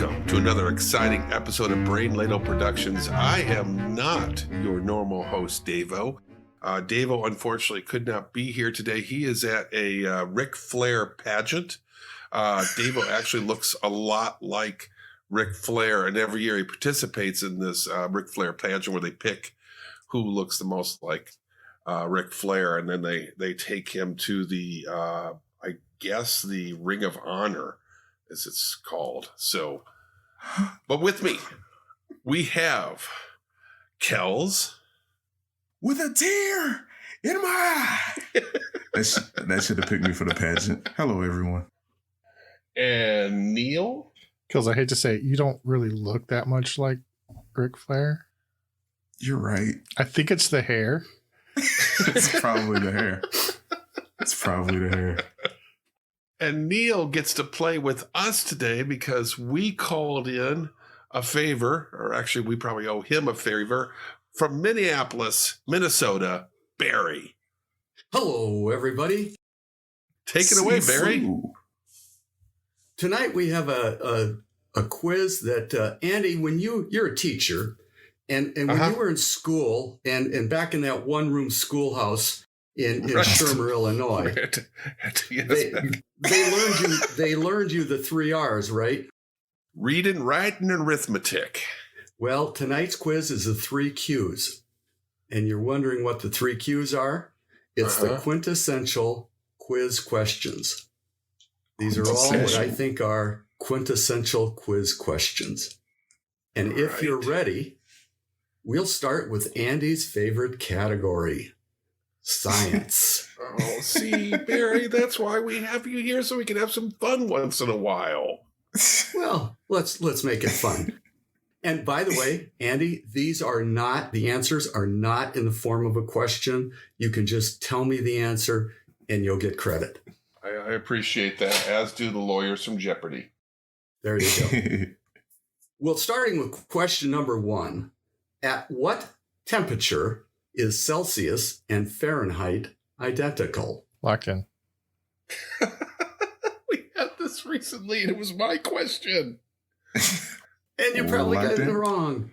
Welcome to another exciting episode of Brain Ladle Productions. I am not your normal host, Davo. Davo, unfortunately, could not be here today. He is at a Ric Flair pageant. Davo actually looks a lot like Ric Flair, and every year he participates in this Ric Flair pageant where they pick who looks the most like Ric Flair, and then they take him to the, I guess, the Ring of Honor, as it's called. So, but with me, we have Kels. With a tear in my eye. that should have picked me for the pageant. Hello, everyone. And Neil. Kels, I hate to say it, you don't really look that much like Ric Flair. You're right. I think it's the hair. It's probably the hair. It's probably the hair. And Neil gets to play with us today because we called in a favor, or actually we probably owe him a favor, from Minneapolis, Minnesota, Barry. Hello, everybody. Take it away, Barry. Tonight we have a quiz that, Andy, when you're a teacher, and when you were in school, and back in that one-room schoolhouse in Shermer, Illinois, they learned you the 3 R's, right? Reading, writing, and arithmetic. Well, tonight's quiz is the 3 Q's. And you're wondering what the 3 Q's are? It's the quintessential quiz questions. These are all what I think are quintessential quiz questions. And if you're ready, we'll start with Andy's favorite category, science. Oh, see, Barry, that's why we have you here, so we can have some fun once in a while. Well, let's make it fun. And by the way, Andy, the answers are not in the form of a question. You can just tell me the answer and you'll get credit. I appreciate that, as do the lawyers from Jeopardy. There you go. Well, starting with question number 1. At what temperature is Celsius and Fahrenheit identical? Locked in. We had this recently, and it was my question. And you probably got it wrong.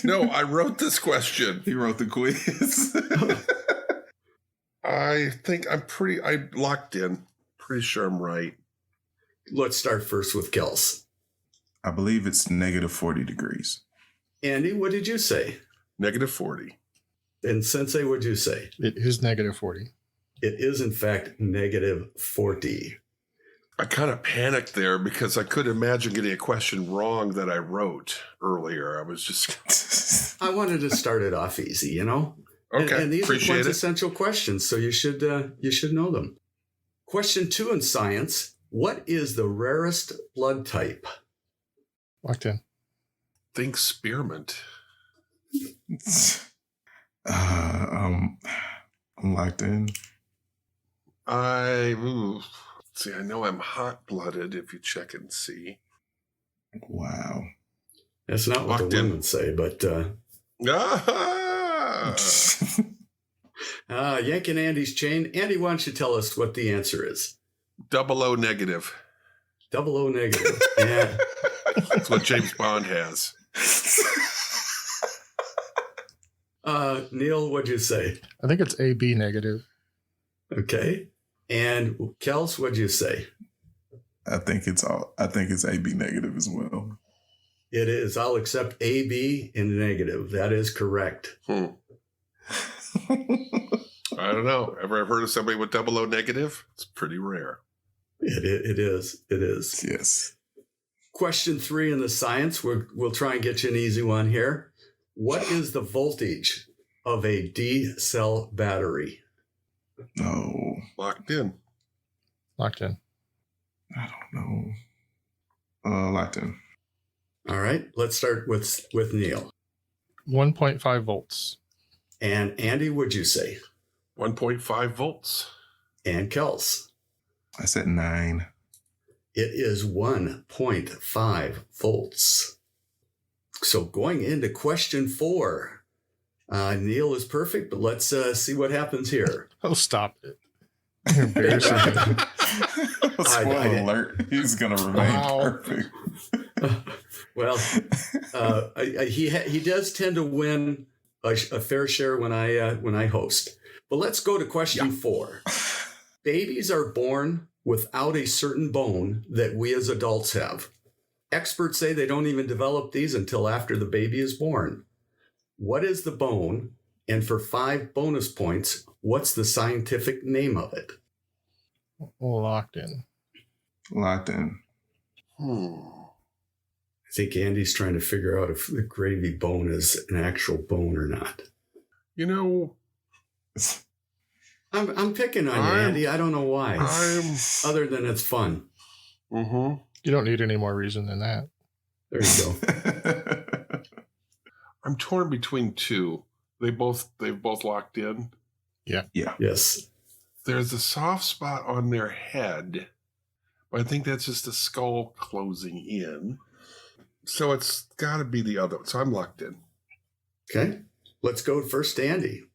No, I wrote this question. He wrote the quiz. I think I locked in. Pretty sure I'm right. Let's start first with Kels. I believe it's negative 40 degrees. Andy, what did you say? Negative 40. And Sensei, what did you say? It is negative 40. It is, in fact, negative 40. I kind of panicked there because I couldn't imagine getting a question wrong that I wrote earlier. I was just... I wanted to start it off easy, you know? Okay, and these appreciate are quintessential questions, so you should know them. Question 2 in science. What is the rarest blood type? Locked in. Think spearmint. I'm locked in. See, I know I'm hot-blooded if you check and see. Wow. That's not what the women say, but... yanking Andy's chain. Andy, why don't you tell us what the answer is? 00 negative. 00 negative. Yeah. That's what James Bond has. Neil, what'd you say? I think it's AB negative. Okay. And Kels, what'd you say? I think it's AB negative as well. It is. I'll accept AB in negative. That is correct. I don't know. Ever heard of somebody with 00 negative? It's pretty rare. It is. It is. Yes. Question 3 in the science. We'll try and get you an easy one here. What is the voltage of a D-cell battery? No. Locked in. Locked in. I don't know. Locked in. All right. Let's start with Neil. 1.5 volts. And Andy, what'd you say? 1.5 volts. And Kels? I said 9. It is 1.5 volts. So going into question 4, Neil is perfect, but let's see what happens here. Oh, stop it. Embarrassing. Spoiler alert, he's going to remain perfect. Well, he does tend to win a fair share when I host. But let's go to question 4. Babies are born without a certain bone that we as adults have. Experts say they don't even develop these until after the baby is born. What is the bone? And for 5 bonus points, what's the scientific name of it? Locked in. I think Andy's trying to figure out if the gravy bone is an actual bone or not. You know, I'm picking on you, Andy. I don't know why. Other than it's fun. Mm-hmm. You don't need any more reason than that. There you go. I'm torn between 2. They've both locked in. Yeah. Yes. There's a soft spot on their head, but I think that's just the skull closing in. So it's got to be the other. So I'm locked in. Okay. Let's go first to Andy.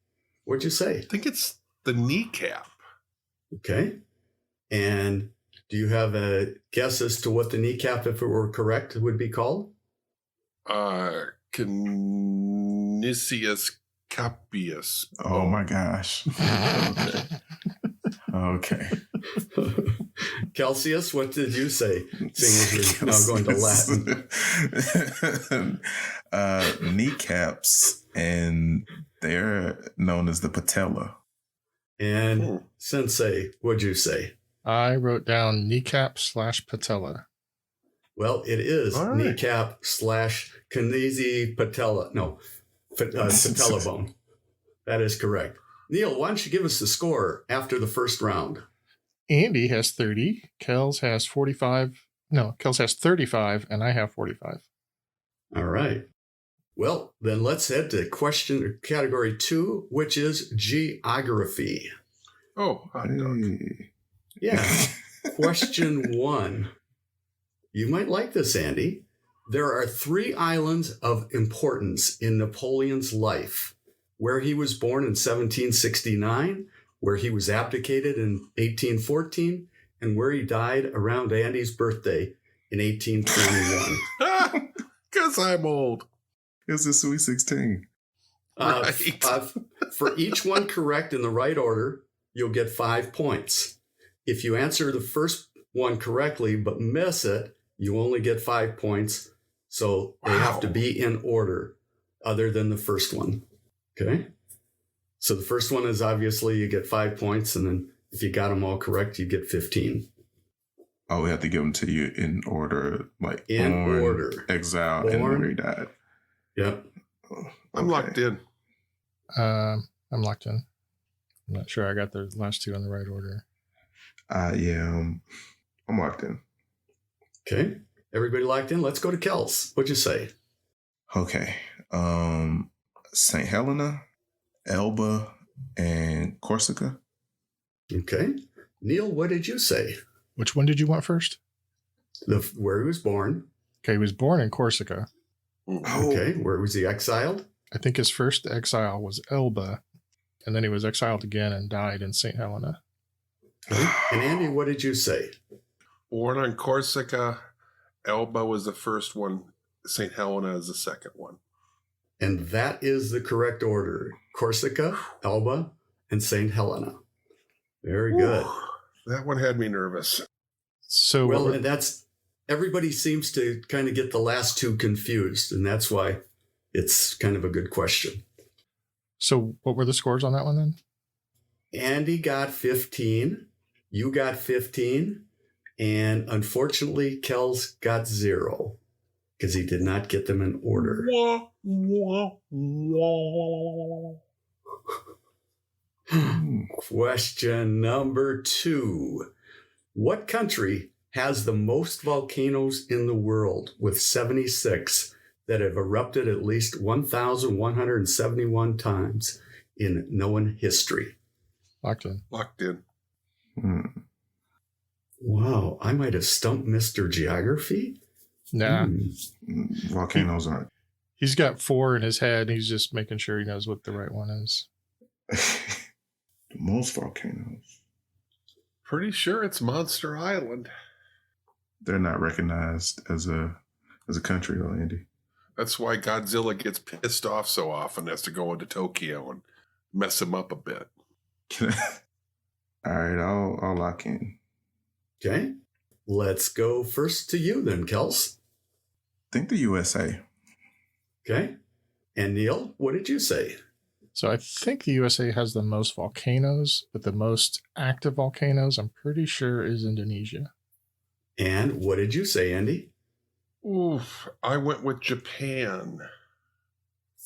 What'd you say? I think it's the kneecap. Okay. And do you have a guess as to what the kneecap, if it were correct, would be called? Canisius capius. Oh my gosh. Okay. Celsius, what did you say? Seeing as you're now going to Latin. Kneecaps, and they're known as the patella. And Sensei, what'd you say? I wrote down kneecap / patella. Well, it is right. kneecap / kinesi patella. No, patella bone. That is correct. Neil, why don't you give us the score after the first round? Andy has 30. Kels has 45. No, Kels has 35, and I have 45. All right. Well, then let's head to category 2, which is geography. Oh, hot dog. Yeah. Question 1. You might like this, Andy. There are 3 islands of importance in Napoleon's life: where he was born in 1769, where he was abdicated in 1814, and where he died around Andy's birthday in 1821. Because I'm old. It's a sweet 16. Right. For each one correct in the right order, you'll get 5 points. If you answer the first one correctly but miss it, you only get 5 points. So they have to be in order other than the first one. Okay? So the first one is obviously you get 5 points, and then if you got them all correct, you get 15. Oh, we have to give them to you in order, like In born, order. exile, and where he died. Yep. I'm locked in. I'm locked in. I'm not sure I got the last 2 in the right order. I'm locked in. Okay. Everybody locked in? Let's go to Kels. What'd you say? Okay. St. Helena, Elba, and Corsica. Okay. Neil, what did you say? Which one did you want first? Where he was born. Okay, he was born in Corsica. Okay. Where was he exiled? I think his first exile was Elba, and then he was exiled again and died in St. Helena. Okay. And Andy, what did you say? Born on Corsica. Elba was the first one. St. Helena is the second one. And that is the correct order. Corsica, Elba, and St. Helena. Very good. That one had me nervous. So Well, and that's, everybody seems to kind of get the last 2 confused, and that's why it's kind of a good question. So what were the scores on that one then? Andy got 15. You got 15. And unfortunately, Kels got 0 because he did not get them in order. Question number 2. What country has the most volcanoes in the world, with 76 that have erupted at least 1,171 times in known history? Locked in. Locked in. Wow, I might have stumped Mr. Geography. Nah. Volcanoes aren't. He's got 4 in his head. He's just making sure he knows what the right one is. Most volcanoes. Pretty sure it's Monster Island. They're not recognized as a country, though, Andy. That's why Godzilla gets pissed off so often, has to go into Tokyo and mess him up a bit. All right, I'll lock in. Okay. Let's go first to you then, Kels. I think the USA. Okay. And Neil, what did you say? So I think the USA has the most volcanoes, but the most active volcanoes, I'm pretty sure, is Indonesia. And what did you say, Andy? Oof, I went with Japan.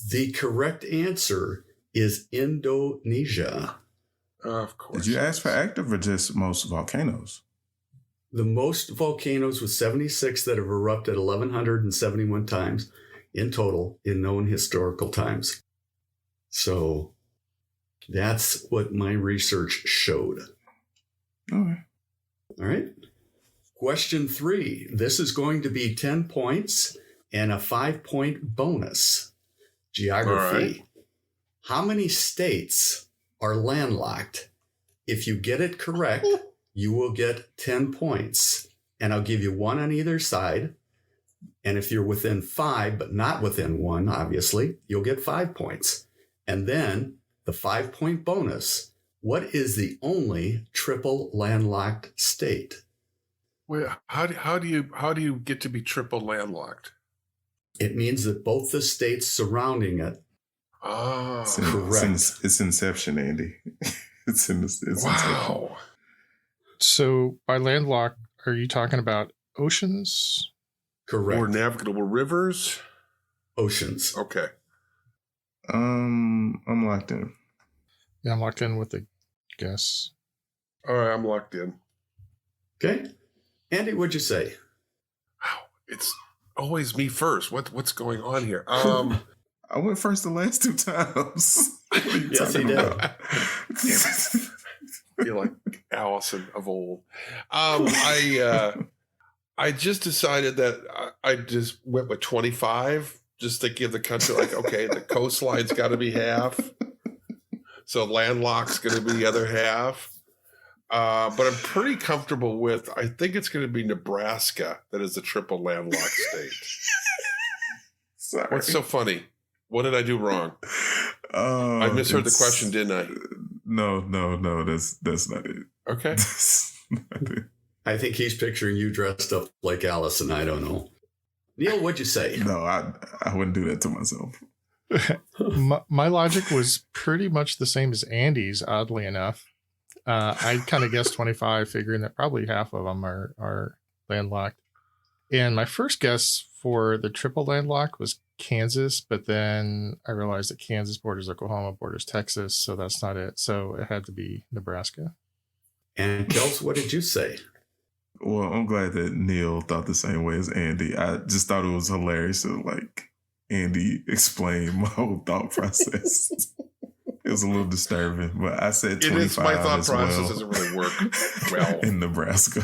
The correct answer is Indonesia. Of course. Did you ask for active or just most volcanoes? The most volcanoes with 76 that have erupted 1,171 times in total in known historical times. So that's what my research showed. Okay. All right. Question 3. This is going to be 10 points and a 5-point bonus. Geography. All right. How many states are landlocked? If you get it correct, you will get 10 points. And I'll give you 1 on either side. And if you're within 5, but not within 1, obviously, you'll get 5 points. And then the 5-point bonus. What is the only triple landlocked state? Wait, how do you get to be triple landlocked? It means that both the states surrounding it. Ah, Correct. It's Inception, Andy. It's Inception. wow. So by landlocked, are you talking about oceans? Correct. Or navigable rivers? Oceans. Okay. I'm locked in. Yeah, I'm locked in with the guess. All right, I'm locked in. Okay. Andy, what'd you say? Wow, it's always me first. What's going on here? I went first the last 2 times. Yes, he did. You're like Allison of old. I just decided that I just went with 25 just to give the country like, okay, the coastline's got to be half. So landlocked's going to be the other half. But I'm pretty comfortable with, I think it's going to be Nebraska that is the triple landlocked state. Sorry. What's so funny? What did I do wrong? I misheard the question, didn't I? No, that's not it. Okay. That's not it. I think he's picturing you dressed up like Allison. I don't know. Neil, what'd you say? No, I wouldn't do that to myself. My logic was pretty much the same as Andy's, oddly enough. I kind of guessed 25, figuring that probably half of them are landlocked. And my first guess for the triple landlocked was Kansas, but then I realized that Kansas borders Oklahoma, borders Texas, so that's not it. So it had to be Nebraska. And Kels, what did you say? Well, I'm glad that Neil thought the same way as Andy. I just thought it was hilarious to like Andy explain my whole thought process. It was a little disturbing, but I said 25 It is, my thought as process well doesn't really work well. in Nebraska.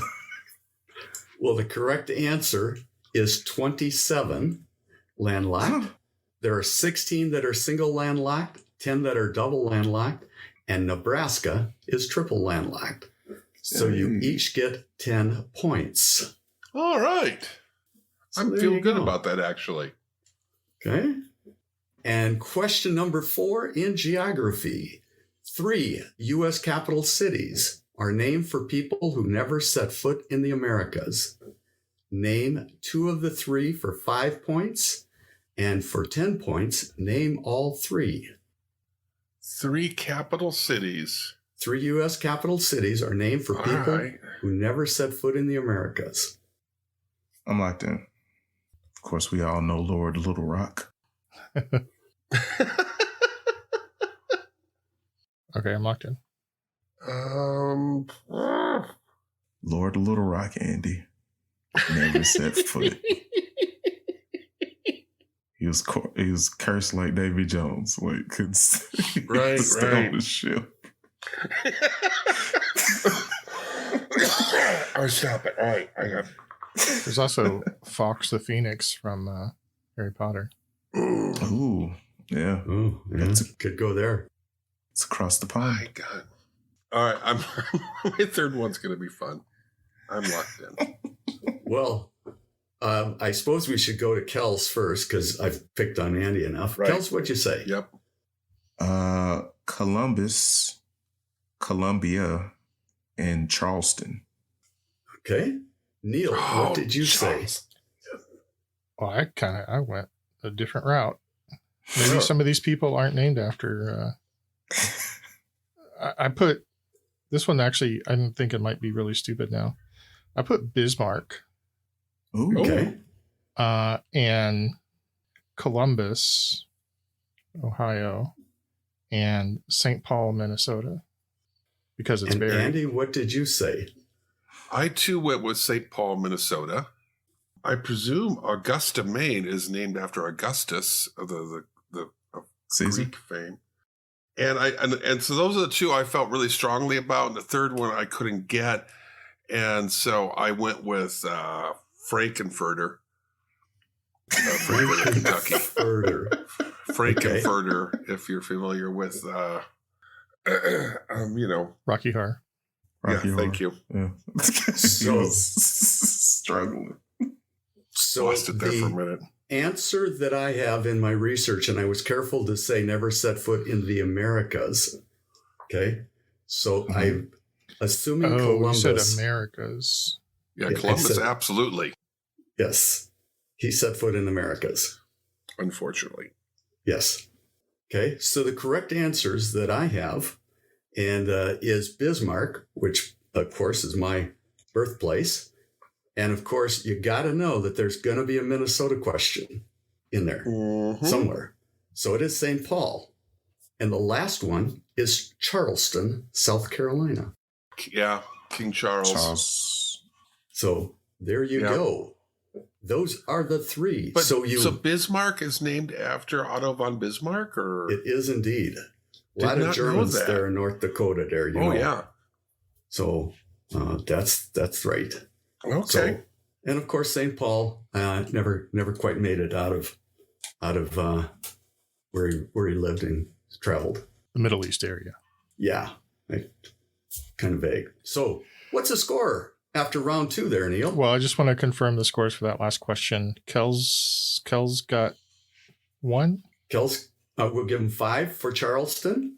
Well, the correct answer is 27 landlocked. There are 16 that are single landlocked, 10 that are double landlocked, and Nebraska is triple landlocked. So you each get 10 points. All right. So I'm there feeling you good go. about that, actually. Okay. And question number 4 in geography. 3 U.S. capital cities are named for people who never set foot in the Americas. Name 2 of the 3 for 5 points. And for 10 points, name all 3. 3 capital cities. 3 U.S. capital cities are named for people right. who never set foot in the Americas. I'm locked in. Of course, we all know Lord Little Rock. Okay, I'm locked in. Lord Little Rock, Andy. Never set foot. He was cursed like Davy Jones. Like, couldn't stay on the ship. Oh, stop it. All right. I got. There's also Fox the Phoenix from Harry Potter. Ooh, yeah. Oh, yeah. Could go there. It's across the My pond. God. All right, my third one's going to be fun. I'm locked in. Well, I suppose we should go to Kels first because I've picked on Andy enough. Right. Kels, what'd you say? Yep. Columbus, Columbia, and Charleston. Okay. Neil, what did you say? Well, I went a different route. Maybe some of these people aren't named after. I put this one actually. I'm thinking might be really stupid now. I put Bismarck. Ooh. Okay. And Columbus, Ohio, and St. Paul, Minnesota, because it's And buried. Andy, what did you say? I too went with St. Paul, Minnesota. I presume Augusta, Maine is named after Augustus of the Caesar? Greek fame. And so those are the two I felt really strongly about. And the third one I couldn't get. And so I went with Frankenfurter. Frankfurt, Kentucky. Frankenfurter, if you're familiar with, Rocky Horror. Thank you. Yeah. He was struggling. So Lost it there for a the minute. answer that I have in my research, and I was careful to say never set foot in the Americas. Okay. So I'm assuming You Columbus. said Americas. Yeah, Yeah, I Columbus, said- absolutely. Yes. He set foot in Americas. Unfortunately. Yes. Okay. So the correct answers that I have and is Bismarck, which of course is my birthplace. And of course, you got to know that there's going to be a Minnesota question in there somewhere. So it is St. Paul. And the last one is Charleston, South Carolina. Yeah, King Charles. So there you Yeah. go. Those are the three. But so Bismarck is named after Otto von Bismarck, or it is indeed. A Did lot not of Germans know that. there in North Dakota there, you know. yeah. So that's right. Okay. So, and of course, St. Paul never quite made it out of where he lived and traveled. The Middle East area. Yeah, kind of vague. So, what's the score after round 2 there, Neil? Well, I just want to confirm the scores for that last question. Kels got 1. Kels, we'll give him 5 for Charleston.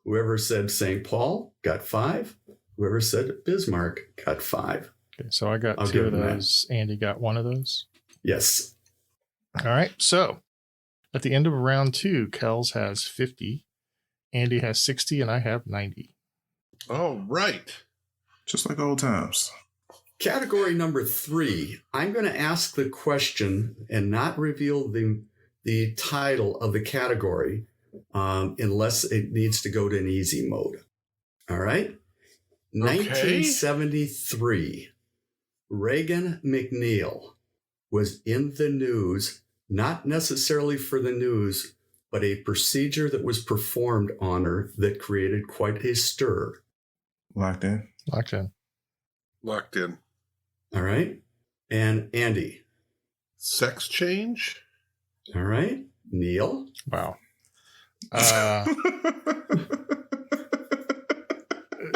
Whoever said St. Paul got 5. Whoever said Bismarck got 5. Okay, so I got I'll 2 give of him that. those. Andy got 1 of those. Yes. All right. So at the end of round 2, Kels has 50, Andy has 60, and I have 90. All right. Just like old times. Category number 3. I'm going to ask the question and not reveal the title of the category unless it needs to go to an easy mode. All right. 1973. Reagan McNeil was in the news, not necessarily for the news, but a procedure that was performed on her that created quite a stir. Locked in. Locked in. Locked in. All right. And Andy. Sex change? All right. Neil. Wow.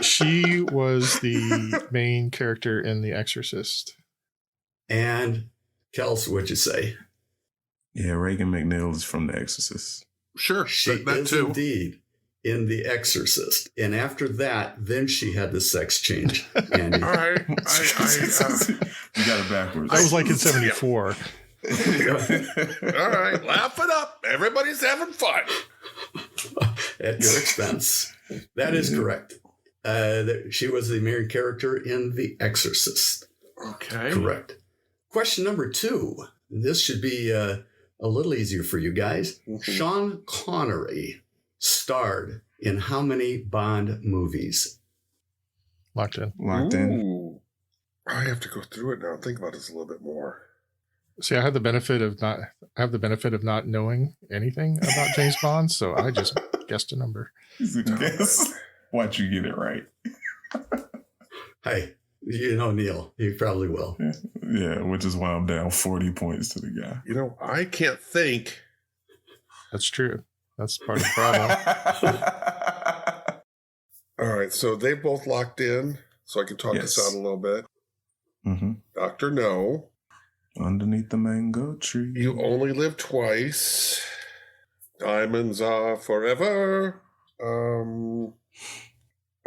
She was the main character in The Exorcist. And Kels, what'd you say? Yeah, Reagan McNeil is from The Exorcist. Sure. She that is too. indeed in The Exorcist. And after that, then she had the sex change, Andy. All right. You got it backwards. That was like in 74. All right. Laugh it up. Everybody's having fun. At your expense. That is correct. She was the main character in The Exorcist. Okay. Correct. Question number 2. This should be a little easier for you guys. Sean Connery starred in how many Bond movies? Locked in. Locked in. Ooh. I have to go through it now and think about this a little bit more. See, I have the benefit of not knowing anything about James Bond, so I just guessed a number. Guess. Watch you get it right. Hey, you know Neil. You probably will. Yeah, which is why I'm down 40 points to the guy. You know, I can't think. That's true. That's part of the problem. All right, so they both locked in, so I can talk this out a little bit. Mm-hmm. Dr. No. Underneath the mango tree. You only live twice. Diamonds are forever.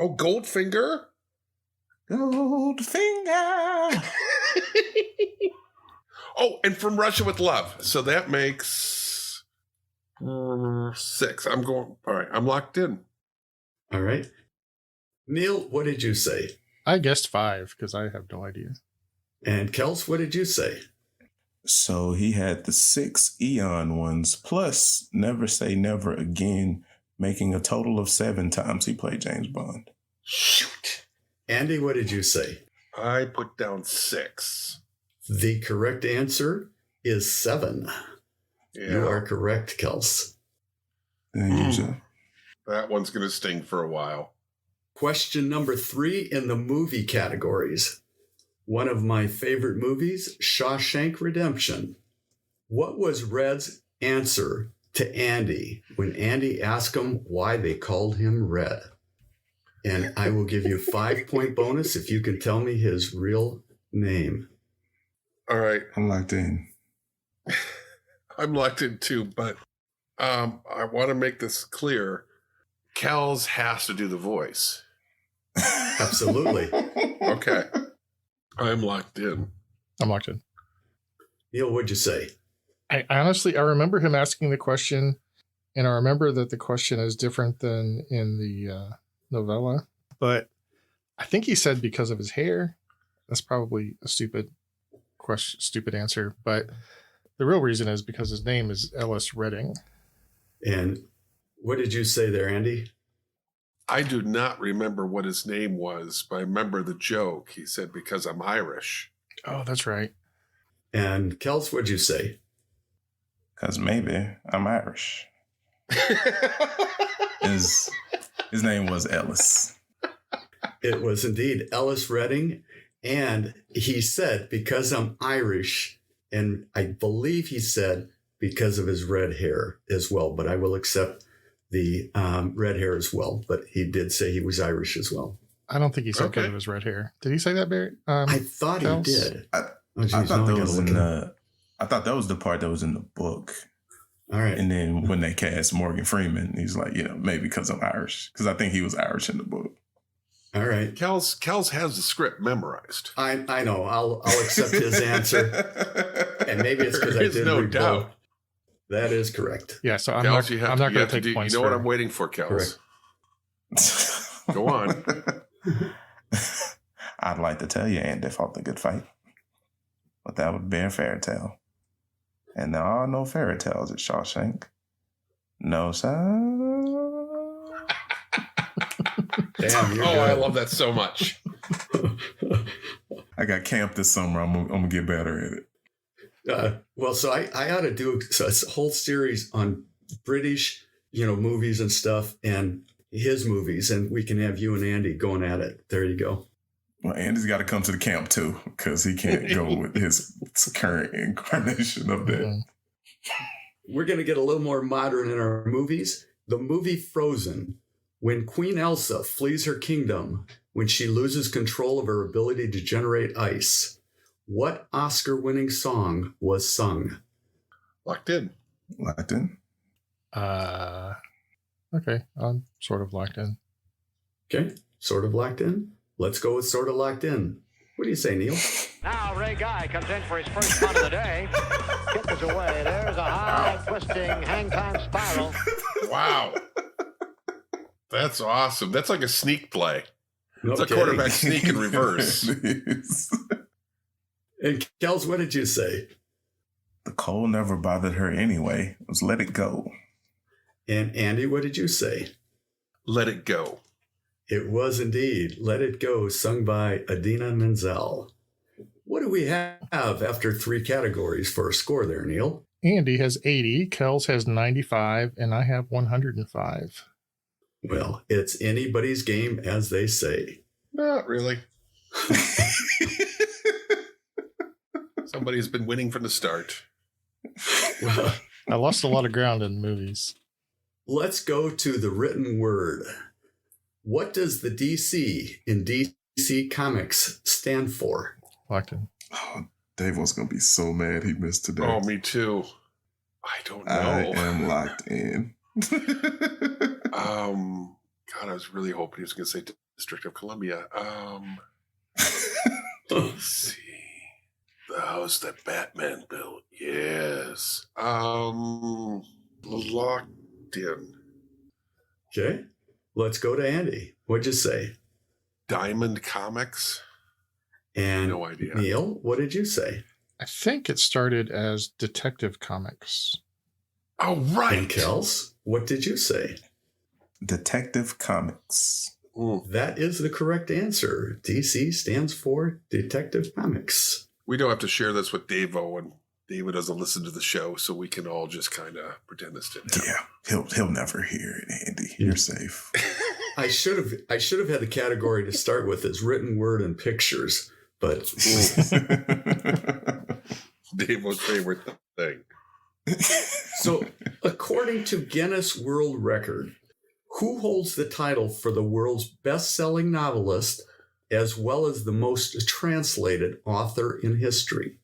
Goldfinger. Goldfinger. And From Russia with Love. So that makes 6. All right, I'm locked in. All right. Neil, what did you say? I guessed 5 because I have no idea. And Kels, what did you say? So he had the 6 Eon ones plus Never Say Never Again, making a total of 7 times he played James Bond. Shoot. Andy, what did you say? I put down 6. The correct answer is 7. Yeah. You are correct, Kels. That one's going to sting for a while. Question number 3 in the movie categories. One of my favorite movies, Shawshank Redemption. What was Red's answer to Andy when Andy asked him why they called him Red? And I will give you a 5-point bonus if you can tell me his real name. All right. I'm locked in. I'm locked in too, but I want to make this clear. Kels has to do the voice. Absolutely. Okay. I'm locked in. I'm locked in. Neil, what'd you say? I honestly remember him asking the question, and I remember that the question is different than in the novella. But I think he said because of his hair. That's probably a stupid question, stupid answer. But the real reason is because his name is Ellis Redding. And what did you say there, Andy? I do not remember what his name was, but I remember the joke. He said, because I'm Irish. Oh, that's right. And Kels, what'd you say? Because maybe I'm Irish. His name was Ellis. It was indeed Ellis Redding. And he said, because I'm Irish. And I believe he said, because of his red hair as well. But I will accept the red hair as well. But he did say he was Irish as well. I don't think he said because of his red hair. Did he say that, Barrett? I thought Kels? he did. I thought that was the part that was in the book. All right. And then when they cast Morgan Freeman, he's like, maybe because I'm Irish. Because I think he was Irish in the book. All right. Kels has the script memorized. I know. I'll accept his answer. And maybe it's because I did no read doubt. both. That is correct. Yeah, so I'm Kels, not going to take points. You know what I'm waiting for, Kels? Go on. I'd like to tell you Andy fought the good fight. But that would be a fairy tale. And there are no fairy tales at Shawshank. No, sir. Damn, you're good. I love that so much. I got camp this summer. I'm going to get better at it. So I ought to do a whole series on British, movies and stuff and his movies. And we can have you and Andy going at it. There you go. Well, Andy's got to come to the camp too, because he can't go with his current incarnation of that. Mm-hmm. We're going to get a little more modern in our movies. The movie Frozen, when Queen Elsa flees her kingdom, when she loses control of her ability to generate ice, what Oscar-winning song was sung? Locked in. Locked in? Okay, I'm sort of locked in. Okay, sort of locked in. Let's go with sort of locked in. What do you say, Neil? Now Ray Guy comes in for his first punt of the day. Kick is away. There's a high twisting hang time spiral. Wow. That's awesome. That's like a sneak play. No It's a kidding. quarterback sneak in reverse. And Kels, what did you say? The cold never bothered her anyway. It was Let It Go. And Andy, what did you say? Let It Go. It was indeed Let It Go, sung by Idina Menzel. What do we have after 3 categories for a score there, Neil? Andy has 80, Kels has 95, and I have 105. Well, it's anybody's game, as they say. Not really. Somebody's been winning from the start. Well, I lost a lot of ground in movies. let's go to the written word. What does the DC in DC Comics stand for? Locked in. Oh, Dave was going to be so mad he missed today. Oh, me too. I don't know. I am locked in. God, I was really hoping he was going to say District of Columbia. Let's see. The house that Batman built. Yes. Locked in. Okay. Let's go to Andy. What'd you say? Diamond Comics? And No idea. Neil, what did you say? I think it started as Detective Comics. Oh, right. And Kels, what did you say? Detective Comics. That is the correct answer. DC stands for Detective Comics. We don't have to share this with Davo, and David doesn't listen to the show, so we can all just kind of pretend this didn't happen. Yeah, he'll never hear it, Andy. You're safe. I should have had the category to start with as written word and pictures, but Davo's favorite thing. So, according to Guinness World Record, who holds the title for the world's best-selling novelist as well as the most translated author in history?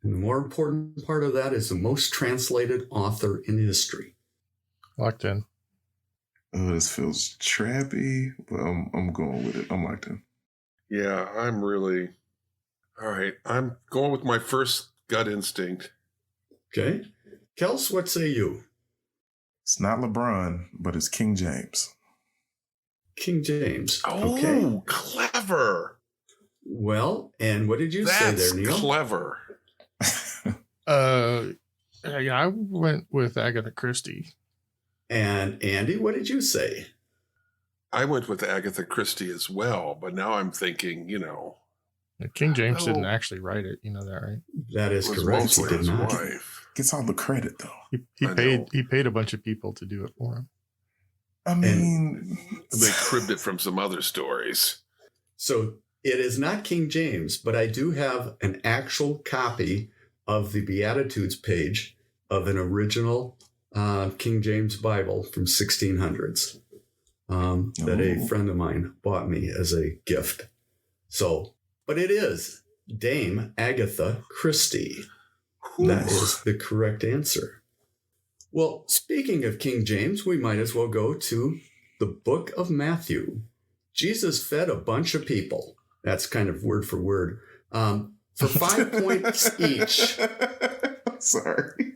And the more important part of that is the most translated author in history. Locked in. Oh, this feels trappy, but I'm going with it. I'm locked in. Yeah, I'm really... All right, I'm going with my first gut instinct. Okay. Kels, what say you? It's not LeBron, but it's King James. King James. Oh, Okay. clever. Well, and what did you say That's there, Neil? clever. Yeah, I went with Agatha Christie. And Andy, what did you say? I went with Agatha Christie as well, but now I'm thinking, King James didn't Oh. actually write it. You know that, right? That is it was correct. He mostly did his not. wife. Gets all the credit, though. He I paid know. he paid a bunch of people to do it for him. I mean, They cribbed it from some other stories. So it is not King James, but I do have an actual copy of the Beatitudes page of an original King James Bible from 1600s that a friend of mine bought me as a gift. So, but it is Dame Agatha Christie. That is the correct answer. Well, speaking of King James, we might as well go to the book of Matthew. Jesus fed a bunch of people. That's kind of word for word. For 5 points each. Sorry.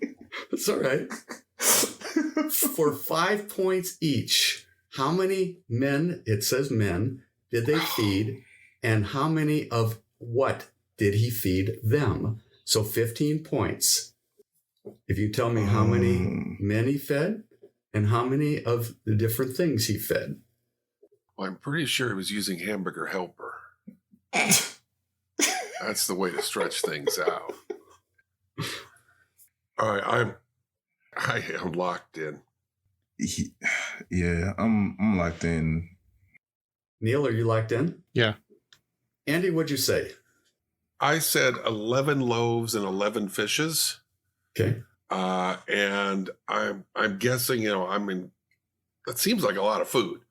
It's all right. For 5 points each, how many men, it says men, did they feed? And how many of what did he feed them? So 15 points. If you tell me how many men he fed and how many of the different things he fed. Well, I'm pretty sure he was using Hamburger Helper. That's the way to stretch things out. All right, I am locked in. Yeah, I'm locked in. Neil, are you locked in? Yeah. Andy, what'd you say? I said 11 loaves and 11 fishes. Okay. And I'm guessing, that seems like a lot of food.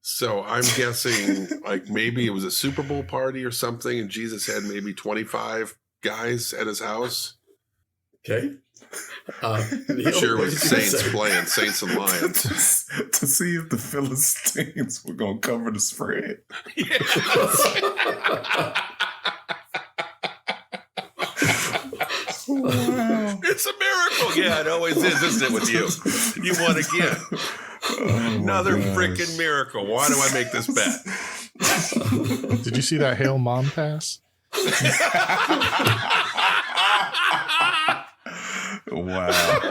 So I'm guessing like maybe it was a Super Bowl party or something, and Jesus had maybe 25 guys at his house. Okay. Neil, I'm sure it what was did you Saints say? playing Saints and Lions. to see if the Philistines were going to cover the spread. Wow. It's a miracle. Yeah, it always is, isn't it, with you? You won again. Another freaking miracle. Why do I make this bet? Did you see that Hail Mom pass? Wow.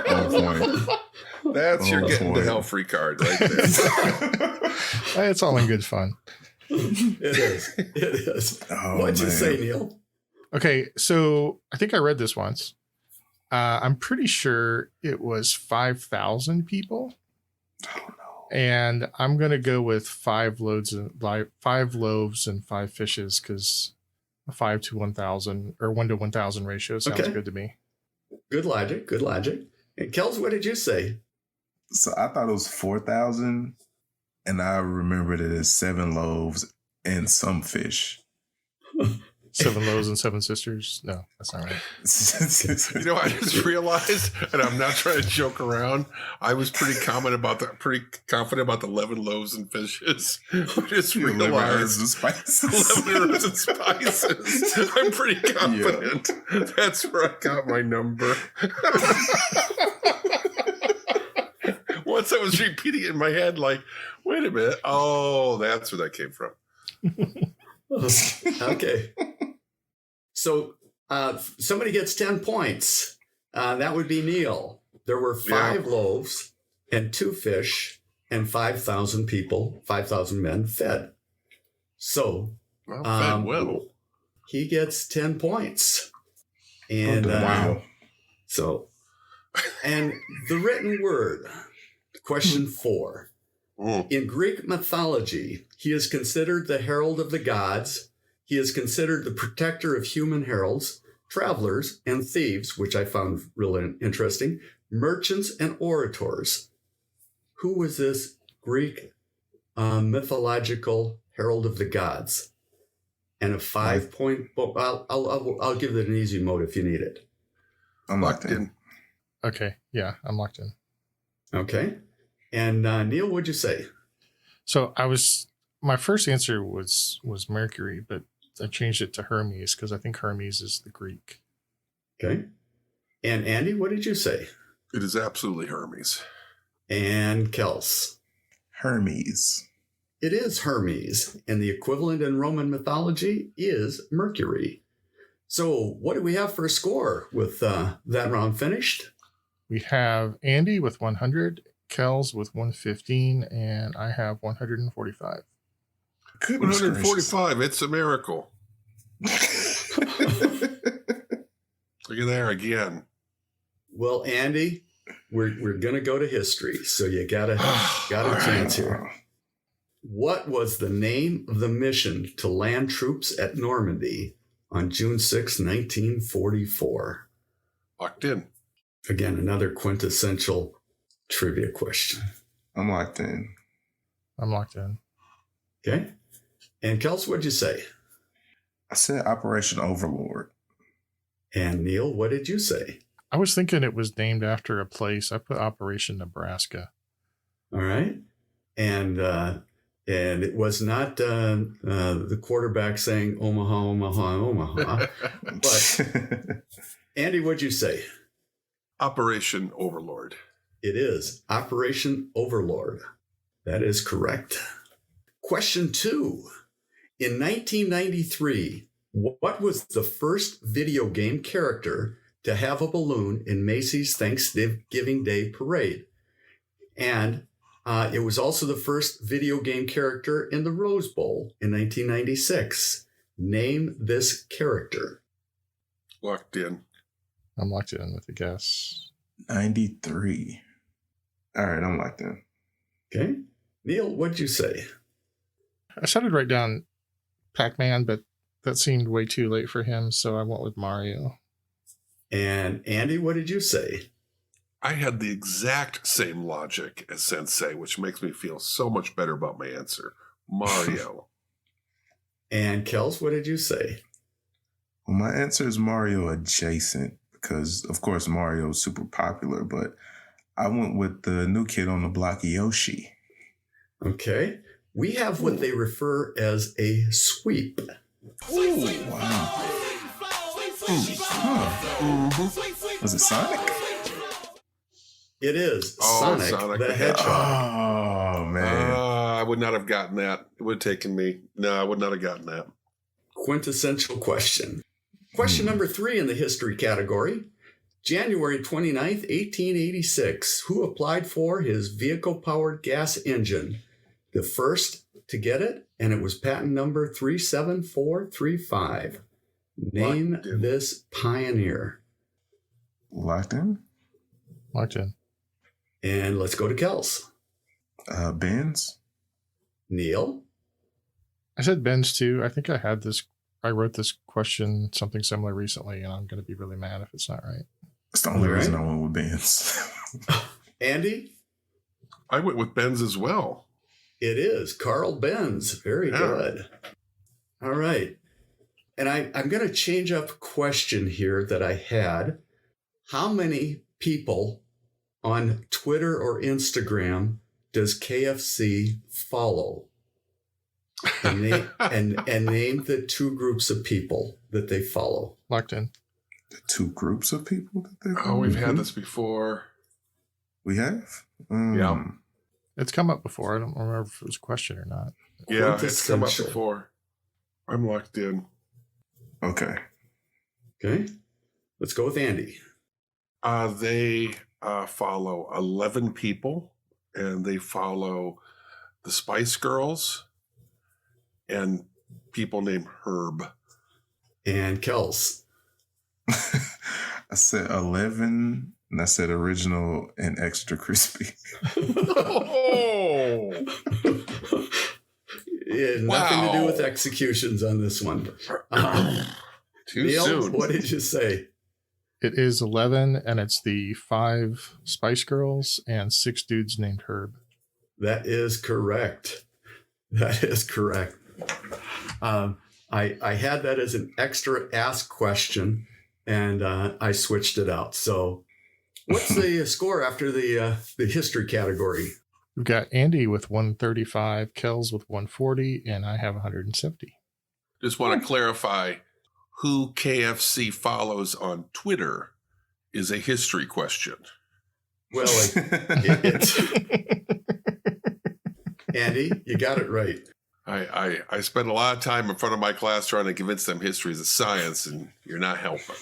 On point. That's your getting to boy. hell free card right there. It's all in good fun. It is. It is. Oh, What'd you man. say, Neil? Okay, so I think I read this once. I'm pretty sure it was 5,000 people. Oh, no. And I'm going to go with 5 loaves and 5 fishes because a 5 to 1,000 or 1 to 1,000 ratio sounds Okay. good to me. Good logic. Good logic. And Kels, what did you say? So I thought it was 4,000. And I remembered it as 7 loaves and some fish. 7 loaves and 7 sisters. No, that's not right. I just realized, and I'm not trying to joke around, I was pretty confident about the 11 loaves and fishes. I just realized 11 herbs and spices. I'm pretty confident. Yeah. That's where I got my number. Once I was repeating it in my head, like, wait a minute. Oh, that's where that came from. Okay. So somebody gets 10 points. That would be Neil. There were 5 loaves and 2 fish and 5,000 people, 5,000 men fed. So he gets 10 points. And wow. And the written word, question 4. In Greek mythology, he is considered the herald of the gods. He is considered the protector of human heralds, travelers, and thieves, which I found really interesting, merchants and orators. Who was this Greek mythological herald of the gods? And a 5-point. Well, I'll give it an easy mode if you need it. I'm locked in. Okay, yeah, I'm locked in. Okay, and Neil, what'd you say? So my first answer was Mercury, but I changed it to Hermes because I think Hermes is the Greek. Okay. And Andy, what did you say? It is absolutely Hermes. And Kels? Hermes. It is Hermes, and the equivalent in Roman mythology is Mercury. So what do we have for a score with that round finished? We have Andy with 100, Kels with 115, and I have 145. 145. It's a miracle. Look at there again. Well, Andy, we're gonna go to history, so you got a chance here. What was the name of the mission to land troops at Normandy on June 6, 1944? Locked in. Again, another quintessential trivia question. I'm locked in. I'm locked in. Okay. And Kels, what'd you say? I said Operation Overlord. And Neil, what did you say? I was thinking it was named after a place. I put Operation Nebraska. All right. And it was not the quarterback saying Omaha, Omaha, Omaha. But Andy, what'd you say? Operation Overlord. It is Operation Overlord. That is correct. Question 2. In 1993, what was the first video game character to have a balloon in Macy's Thanksgiving Day Parade? And it was also the first video game character in the Rose Bowl in 1996. Name this character. Locked in. I'm locked in with a guess. 93. All right, I'm locked in. Okay. Neil, what'd you say? I started to write down Pac-Man, but that seemed way too late for him, so I went with Mario. And Andy, what did you say? I had the exact same logic as Sensei, which makes me feel so much better about my answer. Mario. And Kels, what did you say? Well, my answer is Mario adjacent because, of course, Mario is super popular, but I went with the new kid on the block, Yoshi. Okay. We have what they refer as a sweep. Ooh, wow. Huh. Was it Sonic? It is Sonic the Hedgehog. Oh, man. I would not have gotten that. It would have taken me. No, I would not have gotten that. Quintessential question. Question number 3 in the history category. January 29th, 1886. Who applied for his vehicle-powered gas engine? The first to get it, and it was patent number 37435. Name this pioneer. Locked in? Locked in. And let's go to Kels. Benz? Neil? I said Benz too. I think I wrote this question something similar recently, and I'm going to be really mad if it's not right. That's the only reason I went with Benz. Andy? I went with Benz as well. It is Carl Benz. Very good. All right. And I'm going to change up a question here that I had. How many people on Twitter or Instagram does KFC follow? And name the two groups of people that they follow. Locked in. The two groups of people that they follow? Oh, we've had this before. We have? Yeah. It's come up before. I don't remember if it was a question or not. Yeah, it's come up before. I'm locked in. Okay. Let's go with Andy. They follow 11 people, and they follow the Spice Girls and people named Herb. And Kels. I said 11, and I said original and extra crispy. Oh! Nothing to do with executions on this one. Too Neil, soon. what did you say? It is 11, and it's the 5 Spice Girls and 6 dudes named Herb. That is correct. I had that as an extra ask question, and I switched it out. So what's the score after the history category? We've got Andy with 135, Kels with 140, and I have 170. Just want to clarify, who KFC follows on Twitter is a history question. Well, Andy, you got it right. I spend a lot of time in front of my class trying to convince them history is a science, and you're not helping.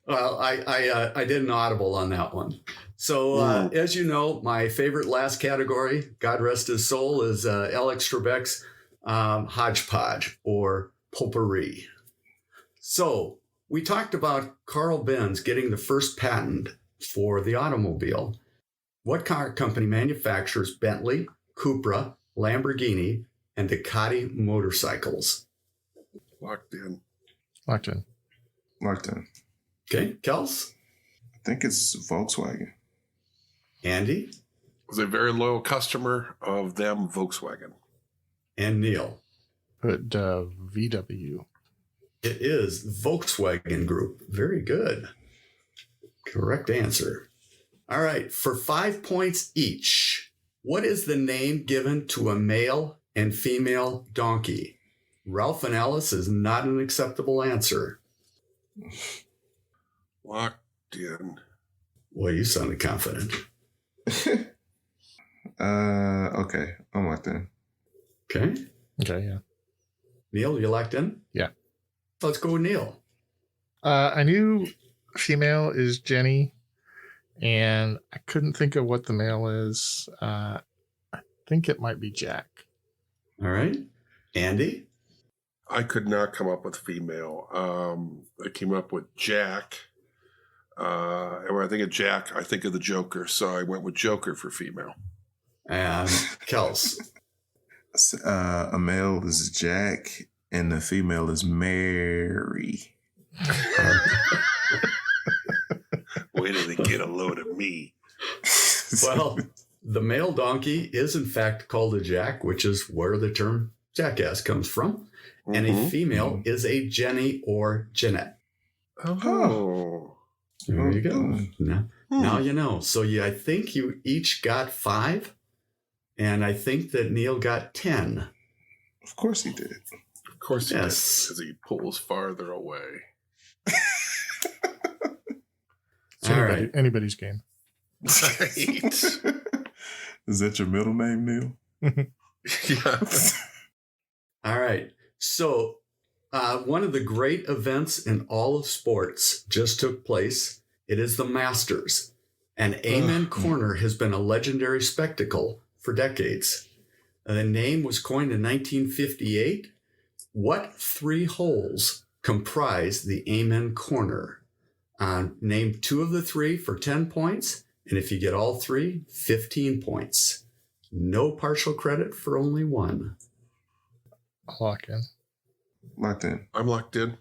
Well, I did an audible on that one. So, as you know, my favorite last category, God rest his soul, is Alex Trebek's hodgepodge or potpourri. So, we talked about Carl Benz getting the first patent for the automobile. What car company manufactures Bentley, Cupra, Lamborghini, and Ducati motorcycles? Locked in. Locked in. Okay, Kels? I think it's Volkswagen. Andy? Was a very loyal customer of them, Volkswagen. And Neil? Put VW. It is Volkswagen Group. Very good. Correct answer. All right, for 5 points each, what is the name given to a male and female donkey? Ralph and Alice is not an acceptable answer. Locked in. Boy, you sounded confident. Okay, I'm locked in. Okay. Okay, yeah. Neil, you locked in? Yeah. Let's go with Neil. I knew female is Jenny, and I couldn't think of what the male is. I think it might be Jack. All right. Andy? I could not come up with female. I came up with Jack. And when I think of Jack, I think of the Joker. So I went with Joker for female. And Kels. A male is Jack, and the female is Mary. Wait till they get a load of me. Well, the male donkey is in fact called a Jack, which is where the term jackass comes from. And a female is a Jenny or Jeanette. Oh. There you go. Now you know. So I think you each got 5. And I think that Neil got 10. Of course he did. Of course he did, Yes. because he pulls farther away. It's All right. anybody's game. Right. Is that your middle name, Neil? Yeah. All right. So one of the great events in all of sports just took place. It is the Masters. And Amen Corner has been a legendary spectacle for decades. The name was coined in 1958. What 3 holes comprise the Amen Corner? Name 2 of the 3 for 10 points. And if you get all 3, 15 points. No partial credit for only 1. I'll lock in. Locked in. I'm locked in.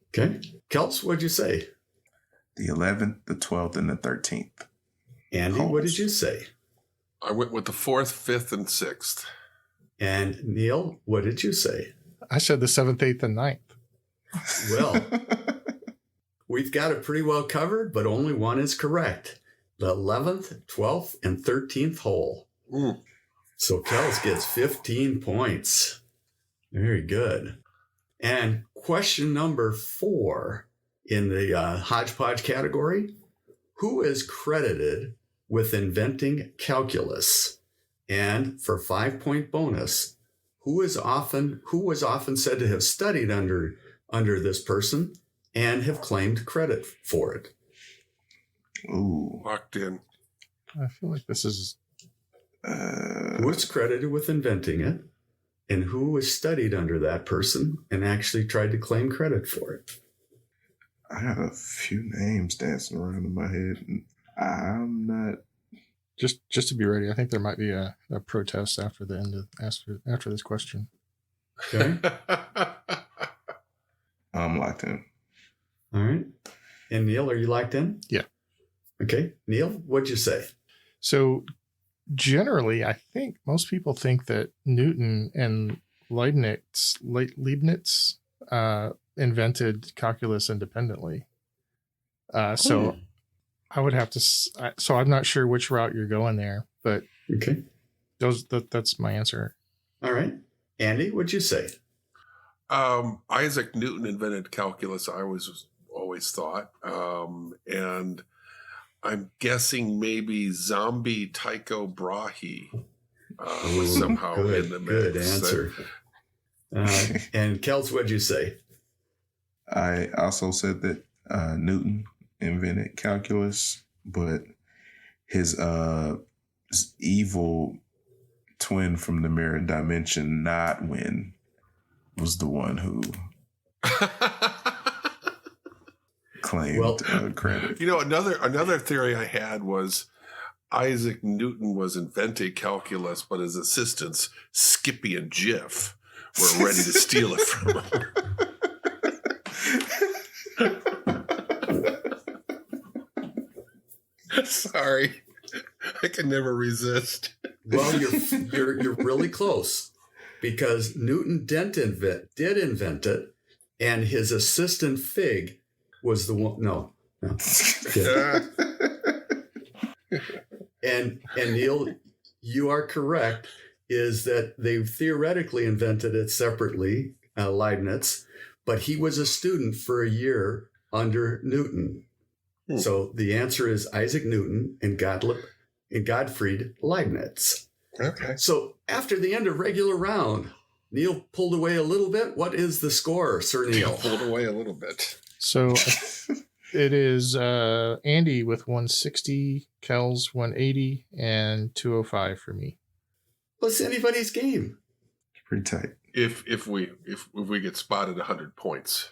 Okay. Kels, what'd you say? The 11th, the 12th, and the 13th. Andy, what did you say? I went with the 4th, 5th, and 6th. And Neil, what did you say? I said the 7th, 8th, and 9th. Well, we've got it pretty well covered, but only one is correct. The 11th, 12th, and 13th hole. So Kels gets 15 points. Very good. And question number 4 in the hodgepodge category. Who is credited with inventing calculus? And for 5-point bonus, who was often said to have studied under this person and have claimed credit for it? Ooh. Locked in. I feel like this is... Who is credited with inventing it, and who was studied under that person and actually tried to claim credit for it? I got a few names dancing around in my head. And I'm not... Just to be ready, I think there might be a protest after the end of after this question. Okay. I'm locked in. All right. And Neil, are you locked in? Yeah. Okay. Neil, what'd you say? So generally, I think most people think that Newton and Leibniz invented calculus independently. So I would have to. So I'm not sure which route you're going there, but Okay. That's my answer. All right. Andy, what'd you say? Isaac Newton invented calculus, I always thought. And I'm guessing maybe Zombie Tycho Brahe was somehow in the mix. Good answer. And Kels, what'd you say? I also said that Newton invented calculus, but his evil twin from the mirror dimension, Nodwin, was the one who claimed credit. You know, another theory I had was Isaac Newton was inventing calculus, but his assistants, Skippy and Jiff, were ready to steal it from him. Sorry, I can never resist. Well, you're really close, because Newton did invent it, and his assistant Fig was the one. No. And Neil, you are correct. Is that they theoretically invented it separately, Leibniz, but he was a student for a year under Newton. So the answer is Isaac Newton and Gottfried Leibniz. Okay. So after the end of regular round, Neil pulled away a little bit. What is the score, Sir Neil? Pulled away a little bit. So it is Andy with 160, Kels 180, and 205 for me. Well, it's anybody's game. It's pretty tight. If we get spotted 100 points.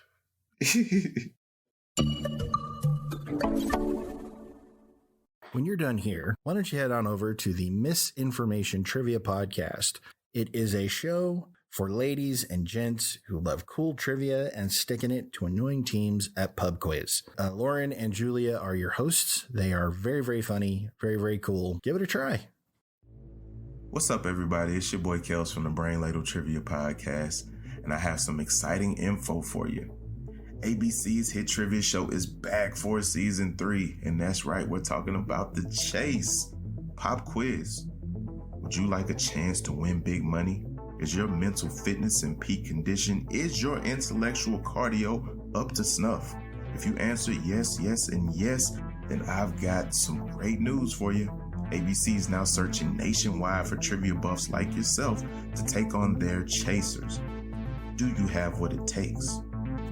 When you're done here, why don't you head on over to the Misinformation Trivia Podcast. It is a show for ladies and gents who love cool trivia and sticking it to annoying teams at pub quiz. Lauren and Julia are your hosts. They are very, very funny, very, very cool. Give it a try. What's up, everybody? It's your boy Kels from the Brain Ladle Trivia Podcast, and I have some exciting info for you. ABC's hit trivia show is back for season 3, and that's right, we're talking about The Chase Pop Quiz. Would you like a chance to win big money? Is your mental fitness in peak condition? Is your intellectual cardio up to snuff? If you answer yes, yes, and yes, then I've got some great news for you. ABC is now searching nationwide for trivia buffs like yourself to take on their chasers. Do you have what it takes?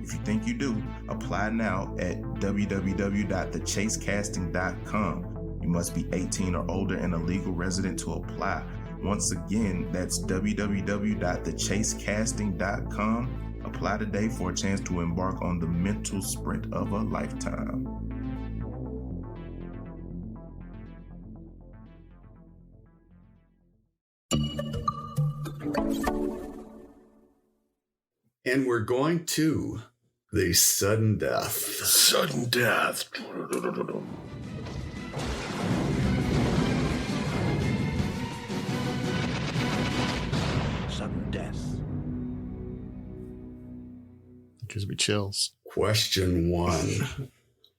If you think you do, apply now at www.thechasecasting.com. You must be 18 or older and a legal resident to apply. Once again, that's www.thechasecasting.com. Apply today for a chance to embark on the mental sprint of a lifetime. And we're going to the sudden death. Sudden death. sudden death. It gives me chills. Question 1.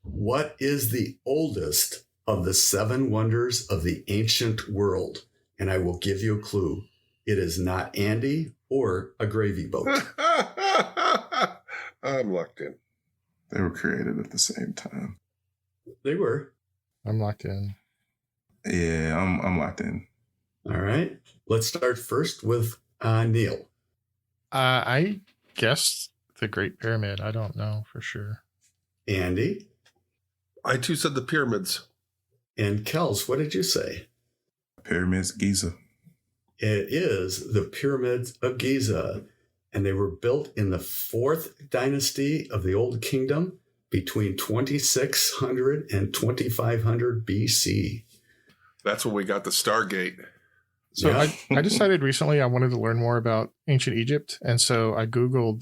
What is the oldest of the 7 wonders of the ancient world? And I will give you a clue. It is not Andy or a gravy boat. I'm locked in. They were created at the same time. They were. I'm locked in. Yeah, I'm locked in. All right. Let's start first with Neil. I guessed the Great Pyramid. I don't know for sure. Andy. I too said the pyramids. And Kels, what did you say? Pyramids, Giza. It is the Pyramids of Giza, and they were built in the 4th dynasty of the Old Kingdom between 2600 and 2500 BC. That's when we got the Stargate. So Yeah. I decided recently I wanted to learn more about ancient Egypt. And so I Googled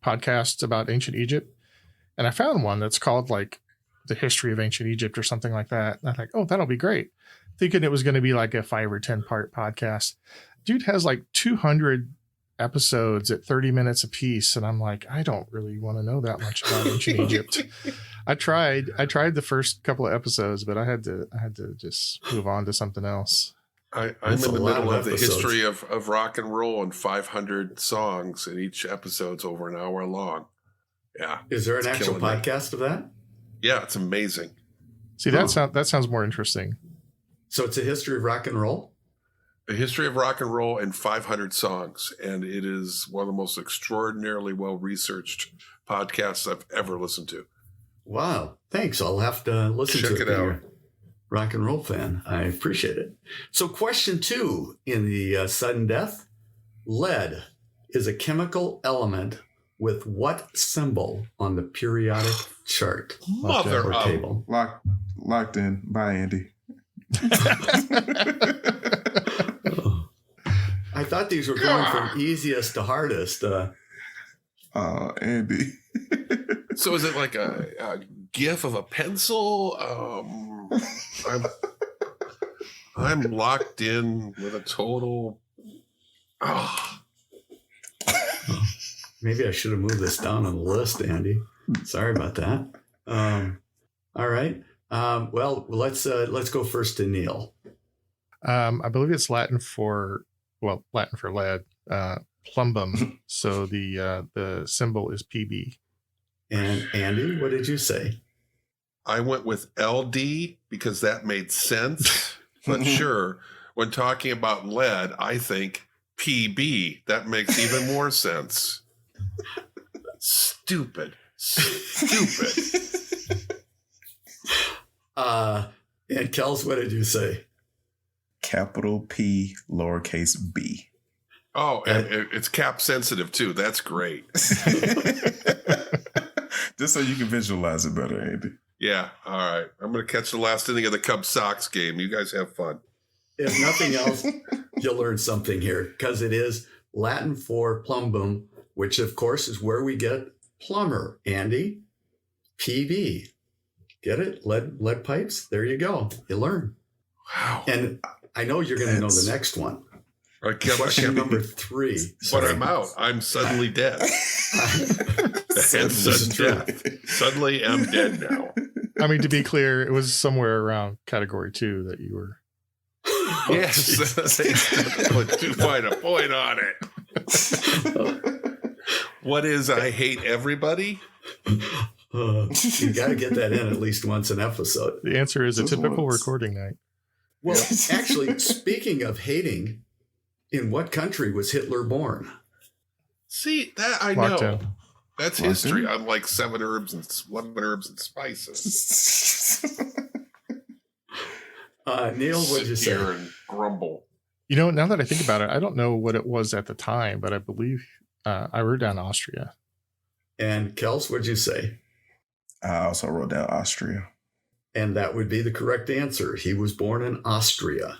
podcasts about ancient Egypt. And I found one that's called like The History of Ancient Egypt or something like that. And I thought, oh, that'll be great. Thinking it was going to be like a 5 or 10 part podcast. Dude has like 200 episodes at 30 minutes a piece. And I'm like, I don't really want to know that much about ancient Egypt. I tried the first couple of episodes, but I had to just move on to something else. I'm That's in the a lot middle of of the episodes. history of rock and roll and 500 songs, and each episode's over an hour long. Yeah. Is there an It's actual killing me. podcast of that? Yeah, it's amazing. See, that sounds more interesting. So it's a history of rock and roll? A history of rock and roll and 500 songs. And it is one of the most extraordinarily well-researched podcasts I've ever listened to. Wow. Thanks. I'll have to listen Check to it being out. a rock and roll fan. I appreciate it. So question 2 in the sudden death. Lead is a chemical element with what symbol on the periodic chart Mother or of... table? Locked in. Bye, Andy. I thought these were going from easiest to hardest. Andy. So is it like a gif of a pencil? I'm locked in with a total... Oh. Maybe I should have moved this down on the list, Andy. Sorry about that. All right. Well, let's go first to Neil. I believe it's Latin for lead, plumbum. So the symbol is PB. And Andy, what did you say? I went with LD because that made sense. But sure, when talking about lead, I think PB. That makes even more sense. Stupid. And Kels, what did you say? Capital P, lowercase b. Oh, and it's cap sensitive too. That's great. Just so you can visualize it better, Andy. Yeah. All right. I'm going to catch the last inning of the Cubs Sox game. You guys have fun. If nothing else, you'll learn something here because it is Latin for plumbum, which of course is where we get plumber. Andy, PB. Get it? Lead pipes. There you go. You learn. Wow. And I know you're going to know the next one. I Question number 3. But Sorry. I'm out. I'm suddenly dead. Sudden death. Suddenly I'm dead now. I mean, to be clear, it was somewhere around category 2 that you were. Yes. Put too fine a point on it. What is I hate everybody? You got to get that in at least once an episode. The answer is a Just typical once. recording night. Well, actually, speaking of hating, in what country was Hitler born? See, that I Locked know. in. That's Locked history. in? Unlike 11 herbs and spices. Neil, what did you Sit here say? and grumble. You know, now that I think about it, I don't know what it was at the time, but I believe I wrote down Austria. And Kels, what did you say? I also wrote down Austria. And that would be the correct answer. He was born in Austria.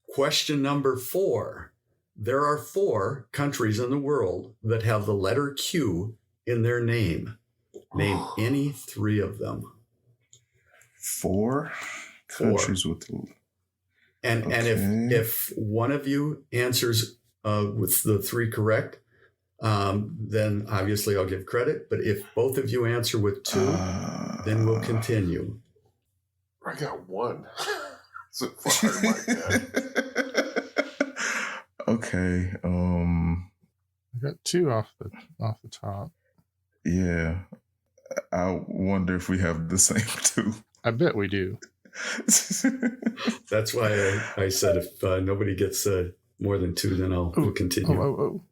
Question number 4. There are 4 countries in the world that have the letter Q in their name. Name any 3 of them. 4 countries with the... And Okay. if one of you answers with the 3 correct, then obviously I'll give credit. But if both of you answer with 2, then we'll continue. I got 1 so far. My God. Okay. I got 2 off the top. Yeah. I wonder if we have the same 2. I bet we do. That's why I said if nobody gets more than 2, then we'll continue. Oh.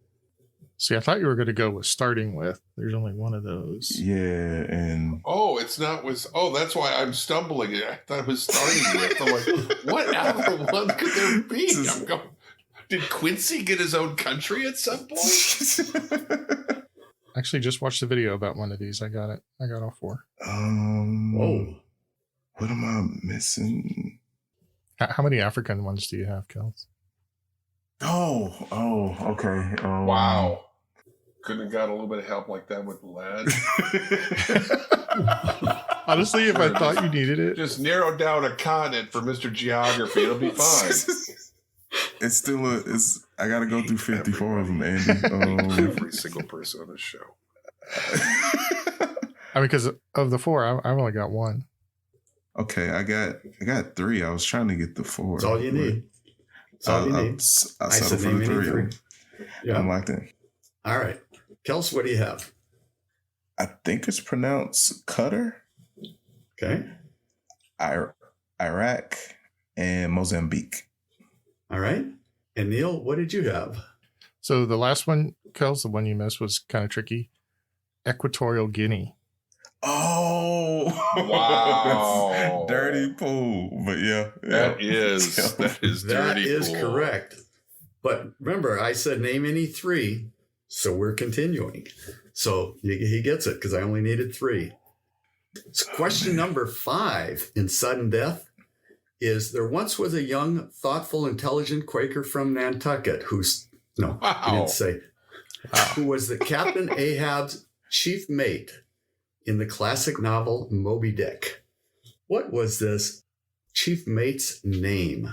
See, I thought you were going to go with starting with. There's only one of those. Yeah, and it's not was. Oh, that's why I'm stumbling. I thought it was starting with. I'm like, what other one could there be? I'm going. Did Quincy get his own country at some point? Actually, just watched the video about one of these. I got it. I got all 4. Whoa. What am I missing? How many African ones do you have, Kels? Oh, okay. Wow. Couldn't have got a little bit of help like that with the lad. Honestly, if I thought you needed it. Just narrow down a continent for Mr. Geography. It'll be fine. It's still I got to go through 54 of them, Andy. Every single person on the show. I mean, because of the 4, I've only got 1. Okay, I got 3. I was trying to get the 4. That's all you need. That's all you need. I settled for the 3. Yeah. I'm locked in. All right. Kels, what do you have? I think it's pronounced Qatar. Okay. Iraq and Mozambique. All right. And Neil, what did you have? So the last one, Kels, the one you missed was kind of tricky. Equatorial Guinea. Oh, wow. Dirty pool. But yeah. That is dirty That is pool. correct. But remember, I said name any 3, so we're continuing. So he gets it because I only needed 3. So question number 5 in sudden death is there once was a young, thoughtful, intelligent Quaker from Nantucket he didn't say, who was the Captain Ahab's chief mate in the classic novel Moby Dick. What was this chief mate's name?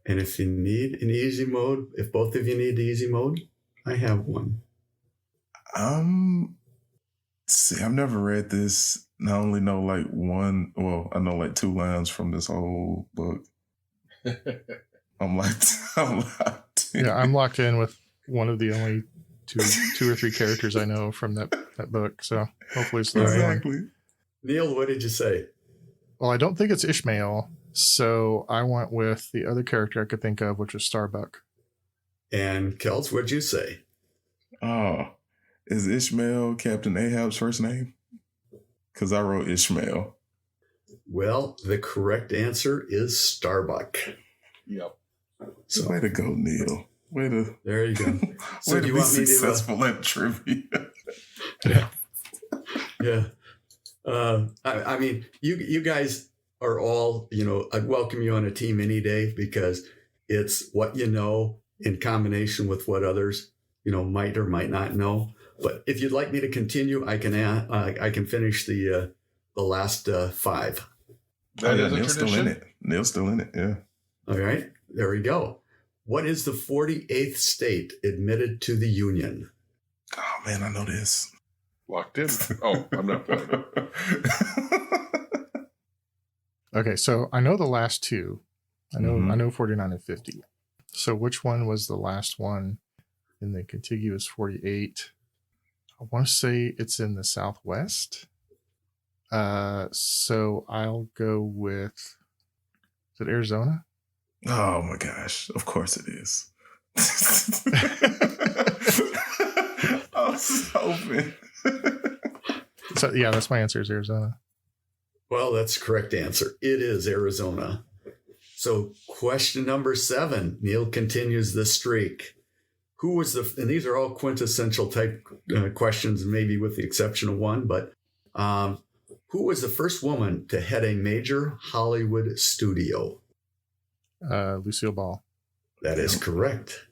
And if you need an easy mode, if both of you need the easy mode, I have one. See, I've never read this. I only know like 1. Well, I know like 2 lines from this whole book. I'm locked in. Yeah, I'm locked in with one of the only two or 3 characters I know from that book. So hopefully it's the right one. Exactly. Neil, what did you say? Well, I don't think it's Ishmael. So I went with the other character I could think of, which was Starbuck. And Kels, what'd you say? Oh, is Ishmael Captain Ahab's first name? Because I wrote Ishmael. Well, the correct answer is Starbuck. Yep. So way to go, Neil. There you go. So way do to you be want me successful at trivia. Yeah. I mean, you guys are all, I'd welcome you on a team any day because it's what you know in combination with what others, might or might not know. But if you'd like me to continue, I can finish the last 5. That is a Neil's tradition. still in it. Neil's still in it, yeah. All right, there we go. What is the 48th state admitted to the Union? Oh, man, I know this. Locked in. Oh, I'm not playing. Okay, so I know the last 2. I know 49 and 50. So which one was the last one in the contiguous 48? I want to say it's in the Southwest. So I'll go with, is it Arizona? Oh my gosh. Of course it is. I was hoping. So yeah, that's my answer is Arizona. Well, that's the correct answer. It is Arizona. So question number 7, Neil continues the streak. Who was and these are all quintessential type questions, maybe with the exception of one, but who was the first woman to head a major Hollywood studio? Lucille Ball. That is correct.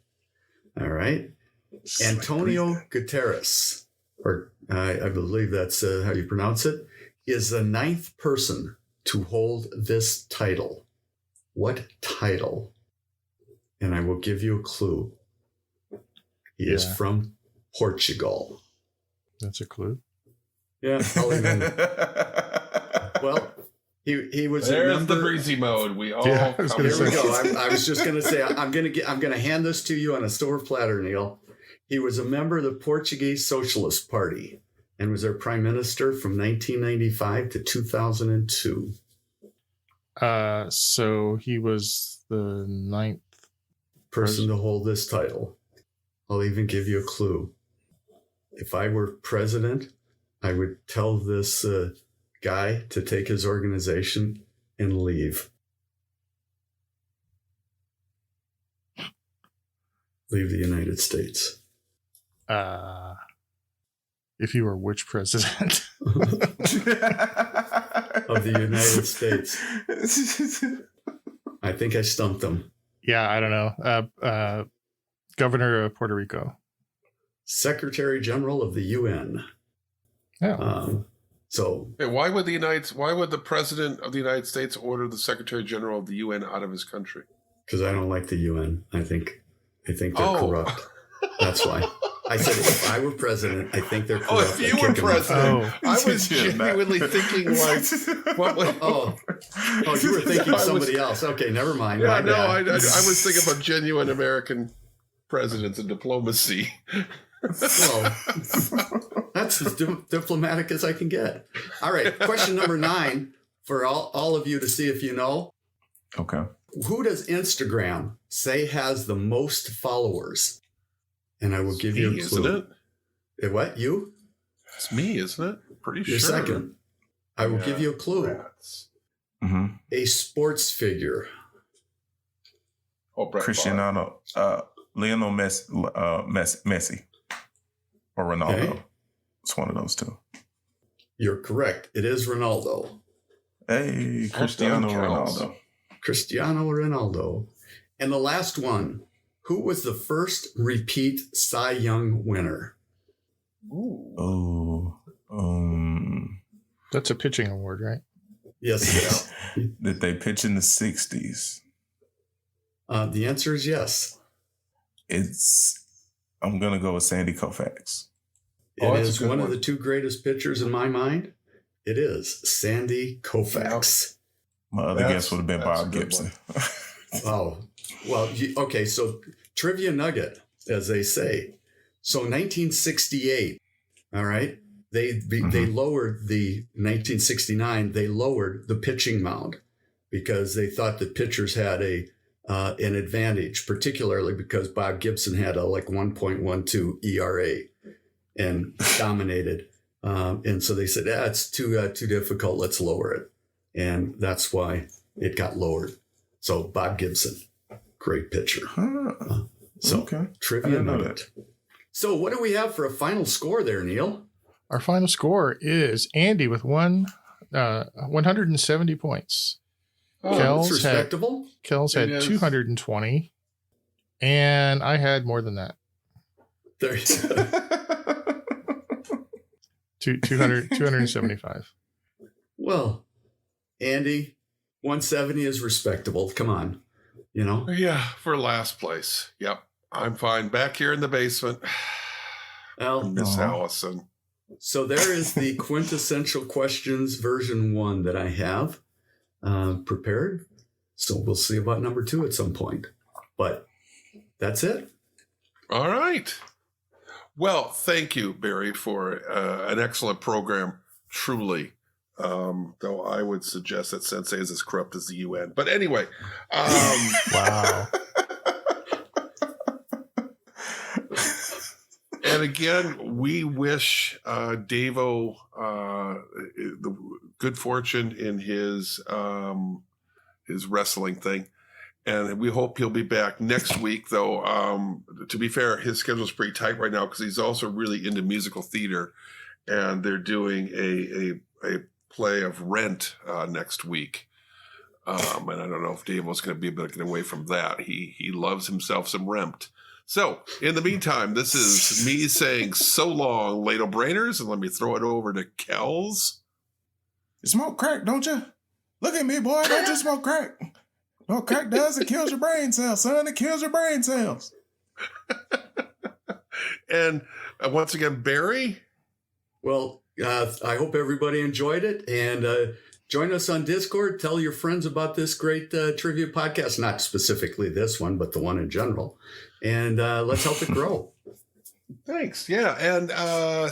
All right. Antonio Guterres, or I believe that's how you pronounce it, is the 9th person to hold this title. What title? And I will give you a clue. He is from Portugal. That's a clue. Yeah. Well, he was There's a member. the breezy mode. We all Yeah, I was come gonna Here we say. go. I was just going to say I'm going to hand this to you on a silver platter, Neil. He was a member of the Portuguese Socialist Party and was their prime minister from 1995 to 2002. So he was the 9th Person to hold this title. I'll even give you a clue. If I were president, I would tell this guy to take his organization and leave. Leave the United States. If you were which president? Of the United States. I think I stumped him. Yeah, I don't know. Governor of Puerto Rico. Secretary General of the UN. Oh. So Hey, why would the president of the United States order the Secretary General of the UN out of his country? because I don't like the UN. I think they're corrupt. That's why. I said if I were president, I think they're corrupt. Oh, if you were president, I was Yeah, genuinely thinking like, what would, Oh, you were thinking somebody else. Okay, never mind. yeah, My no, I bad. was thinking about genuine American presidents and diplomacy. Well, that's as diplomatic as I can get. All right, question number 9 for all of you to see if you know. Okay. Who does Instagram say has the most followers? And I will give you a Me, clue. isn't it? What, you? It's me, isn't it? Pretty You're sure. second. I will give you a clue. Rats. Mm-hmm. A sports figure. Oh, Brett Favre. Cristiano, Lionel Messi, or Ronaldo. Okay. It's one of those two. You're correct. It is Ronaldo. Hey, Well Cristiano done, Kels. Ronaldo. Cristiano Ronaldo. And the last one. Who was the first repeat Cy Young winner? Ooh. Oh, That's a pitching award, right? Yes, yes. did they pitch in the 60s? The answer is yes. I'm going to go with Sandy Koufax. Oh, It that's a is good one of one. the 2 greatest pitchers in my mind. It is Sandy Koufax. My other That's- guess would have been that's a Bob good Gibson. Oh, well, okay. So trivia nugget, as they say. So 1968, all right, they lowered the 1969. They lowered the pitching mound because they thought that pitchers had an advantage, particularly because Bob Gibson had a 1.12 ERA and dominated. And so they said, it's too difficult. Let's lower it. And that's why it got lowered. So Bob Gibson, great pitcher. So Okay. I trivia didn't know nugget. So what do we have for a final score there, Neil? Our final score is Andy with 170 points. Oh, Kels That's respectable. Kels It had is. 220, and I had more than that. There you go. 275. Well, Andy, 170 is respectable. Come on, you know. Yeah, for last place. Yep. I'm fine. Back here in the basement. Well, Miss Aw. Allison. so there is the quintessential questions version 1 that I have prepared. So we'll see about number 2 at some point. But that's it. All right. Well, thank you, Barry, for an excellent program, truly. Though I would suggest that Sensei is as corrupt as the UN. But anyway. Wow. And again, we wish Davo the good fortune in his wrestling thing. And we hope he'll be back next week, though. To be fair, his schedule's pretty tight right now because he's also really into musical theater. And they're doing a play of Rent next week. And I don't know if Davo's going to be able to get away from that. He loves himself some Rent. So, in the meantime, this is me saying so long, Ladle Brainers, and let me throw it over to Kels. You smoke crack, don't you? Look at me, boy. Don't you smoke crack? No, crack does. It kills your brain cells, son. It kills your brain cells. And once again, Barry. Well, I hope everybody enjoyed it, and join us on Discord. Tell your friends about this great trivia podcast, not specifically this one, but the one in general. And let's help it grow. Thanks. Yeah. And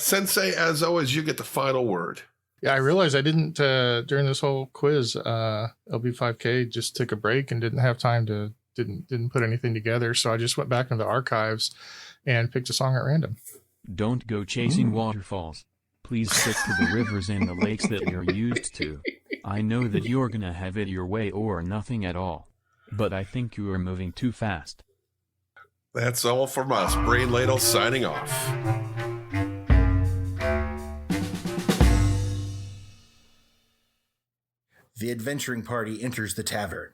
Sensei, as always, you get the final word. Yeah, I realized I didn't, during this whole quiz, LB5K just took a break and didn't have time to, didn't put anything together. So I just went back into the archives and picked a song at random. Don't go chasing waterfalls. Please stick to the rivers and the lakes that you're used to. I know that you're gonna have it your way or nothing at all. But I think you are moving too fast. That's all from us. Brain Ladle signing off. The adventuring party enters the tavern.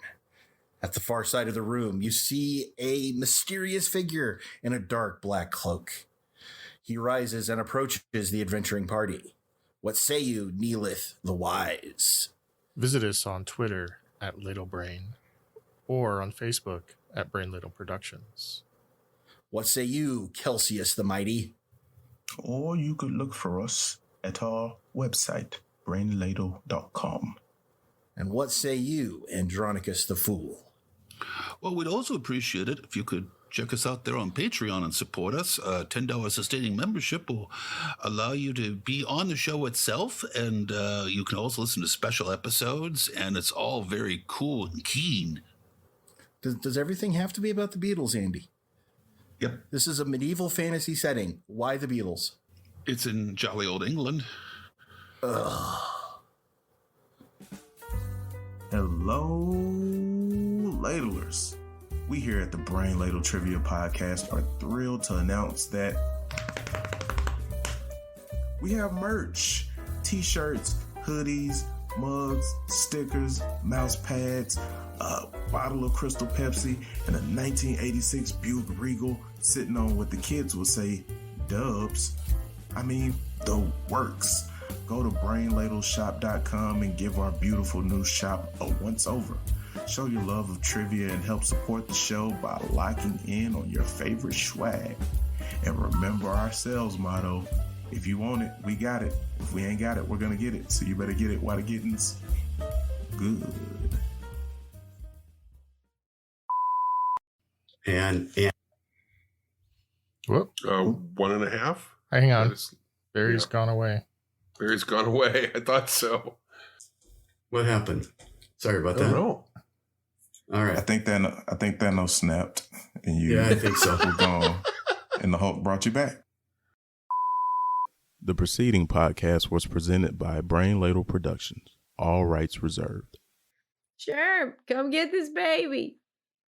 At the far side of the room, you see a mysterious figure in a dark black cloak. He rises and approaches the adventuring party. What say you, Neelith the Wise? Visit us on Twitter at LittleBrain or on Facebook at Brain Little Productions. What say you, Kelsius the Mighty? Or you could look for us at our website, brainladle.com. And what say you, Andronicus the Fool? Well, we'd also appreciate it if you could check us out there on Patreon and support us. $10 sustaining membership will allow you to be on the show itself, and you can also listen to special episodes, and it's all very cool and keen. Does everything have to be about the Beatles, Andy? Yep. This is a medieval fantasy setting. Why the Beatles? It's in jolly old England. Ugh. Hello, ladlers. We here at the Brain Ladle Trivia Podcast are thrilled to announce that we have merch, t-shirts, hoodies, mugs, stickers, mouse pads, a bottle of Crystal Pepsi, and a 1986 Buick Regal sitting on what the kids would say, dubs. I mean, the works. Go to brainladleshop.com and give our beautiful new shop a once-over. Show your love of trivia and help support the show by locking in on your favorite swag. And remember our sales motto, if you want it, we got it. If we ain't got it, we're going to get it. So you better get it while the getting's good. And Whoop. 1.5. Hang on. That is- Barry's gone away. Barry's gone away. I thought so. what happened? Sorry about I that. don't know. All right. I think that no snapped and you Yeah, I think so. were gone and the Hulk brought you back. The preceding podcast was presented by Brain Ladle Productions. All rights reserved. Sure, come get this baby.